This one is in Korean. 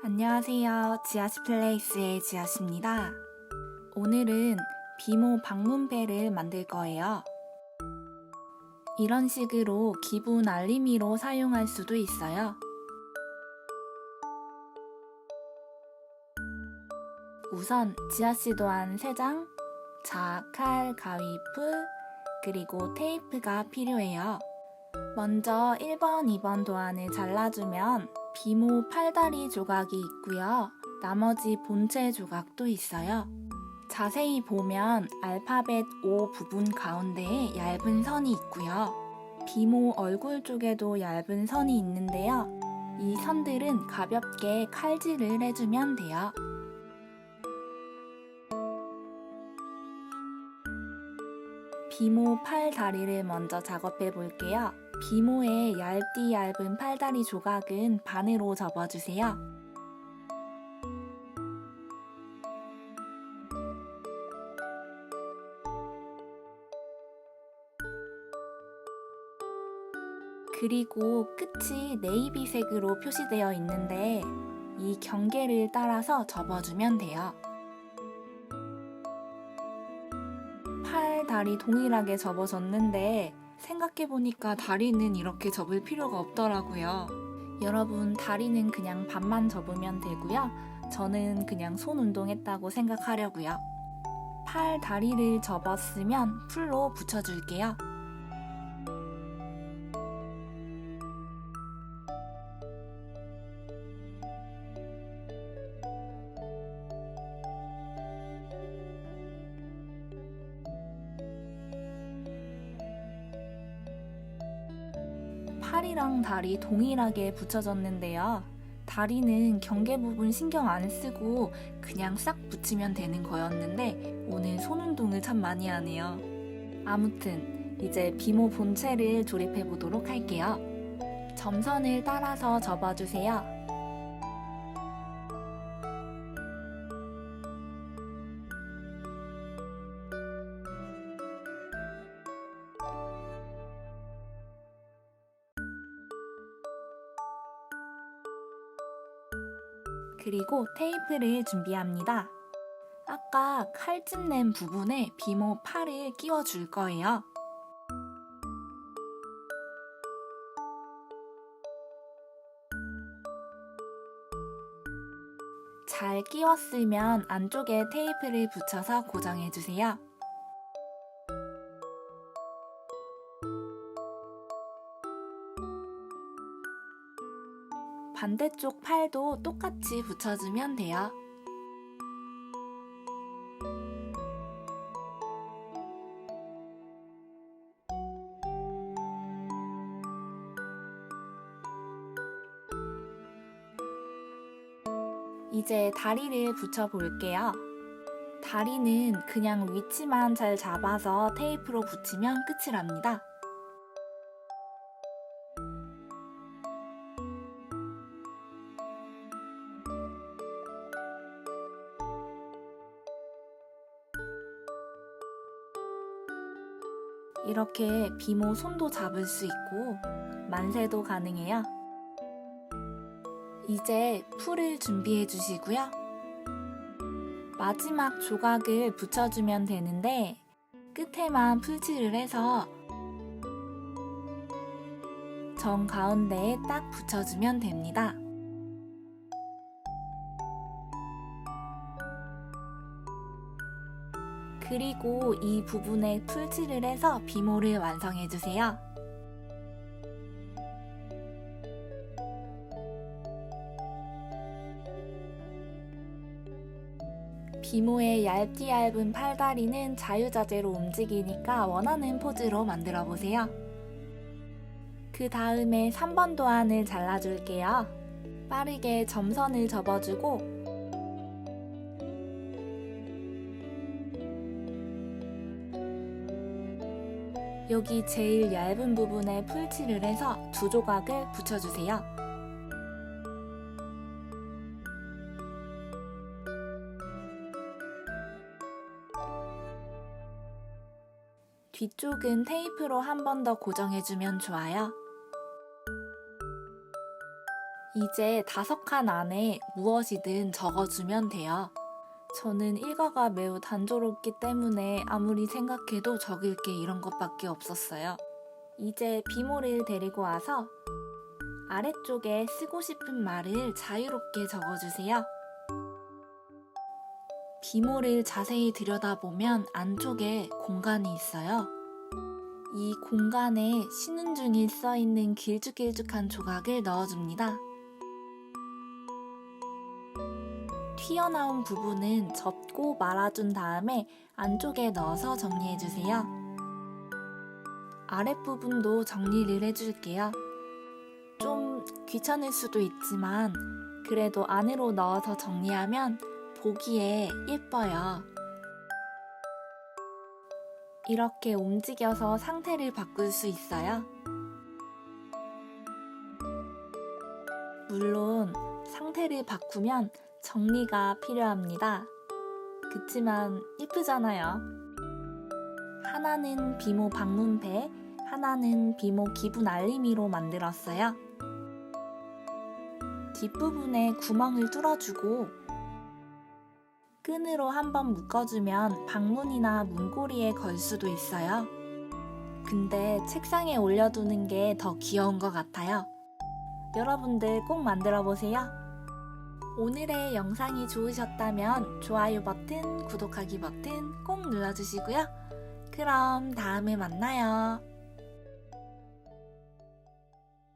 안녕하세요. 지아씨 플레이스의 지아씨입니다. 오늘은 비모 방문패를 만들 거예요. 이런 식으로 기분 알림이로 사용할 수도 있어요. 우선 지아씨 도안 3장, 칼, 가위풀, 그리고 테이프가 필요해요. 먼저 1번, 2번 도안을 잘라주면 비모 팔다리 조각이 있고요. 나머지 본체 조각도 있어요. 자세히 보면 알파벳 O 부분 가운데에 얇은 선이 있고요. 비모 얼굴 쪽에도 얇은 선이 있는데요. 이 선들은 가볍게 칼질을 해주면 돼요. 비모 팔다리를 먼저 작업해 볼게요. 비모의 얇은 팔다리 조각은 반으로 접어주세요. 그리고 끝이 네이비색으로 표시되어 있는데 이 경계를 따라서 접어주면 돼요. 팔, 다리 동일하게 접어줬는데 생각해보니까 다리는 이렇게 접을 필요가 없더라고요. 여러분, 다리는 그냥 반만 접으면 되고요. 저는 그냥 손 운동했다고 생각하려고요. 팔, 다리를 접었으면 풀로 붙여줄게요. 팔이랑 다리 동일하게 붙여졌는데요. 다리는 경계 부분 신경 안 쓰고 그냥 싹 붙이면 되는 거였는데 오늘 손 운동을 참 많이 하네요. 아무튼 이제 비모 본체를 조립해 보도록 할게요. 점선을 따라서 접어주세요. 그리고 테이프를 준비합니다. 아까 칼집 낸 부분에 비모 팔을 끼워줄 거예요. 잘 끼웠으면 안쪽에 테이프를 붙여서 고정해주세요. 반대쪽 팔도 똑같이 붙여주면 돼요. 이제 다리를 붙여볼게요. 다리는 그냥 위치만 잘 잡아서 테이프로 붙이면 끝이랍니다. 이렇게 비모 손도 잡을 수 있고 만세도 가능해요. 이제 풀을 준비해 주시고요. 마지막 조각을 붙여주면 되는데 끝에만 풀칠을 해서 정 가운데에 딱 붙여주면 됩니다. 그리고 이 부분에 풀칠을 해서 비모를 완성해주세요. 비모의 얇은 팔다리는 자유자재로 움직이니까 원하는 포즈로 만들어보세요. 그 다음에 3번 도안을 잘라줄게요. 빠르게 점선을 접어주고 여기 제일 얇은 부분에 풀칠을 해서 2조각을 붙여주세요. 뒤쪽은 테이프로 한 번 더 고정해주면 좋아요. 이제 5칸 안에 무엇이든 적어주면 돼요. 저는 일과가 매우 단조롭기 때문에 아무리 생각해도 적을 게 이런 것밖에 없었어요. 이제 비모를 데리고 와서 아래쪽에 쓰고 싶은 말을 자유롭게 적어주세요. 비모를 자세히 들여다보면 안쪽에 공간이 있어요. 이 공간에 신은중이 써있는 길쭉길쭉한 조각을 넣어줍니다. 튀어나온 부분은 접고 말아준 다음에 안쪽에 넣어서 정리해주세요. 아랫부분도 정리를 해줄게요. 좀 귀찮을 수도 있지만 그래도 안으로 넣어서 정리하면 보기에 예뻐요. 이렇게 움직여서 상태를 바꿀 수 있어요. 물론 상태를 바꾸면 정리가 필요합니다. 그치만 예쁘잖아요. 하나는 비모 방문패, 하나는 비모 기분 알림이로 만들었어요. 뒷부분에 구멍을 뚫어주고 끈으로 한번 묶어주면 방문이나 문고리에 걸 수도 있어요. 근데 책상에 올려두는 게 더 귀여운 것 같아요. 여러분들 꼭 만들어보세요. 오늘의 영상이 좋으셨다면 좋아요 버튼, 구독하기 버튼 꼭 눌러주시고요. 그럼 다음에 만나요.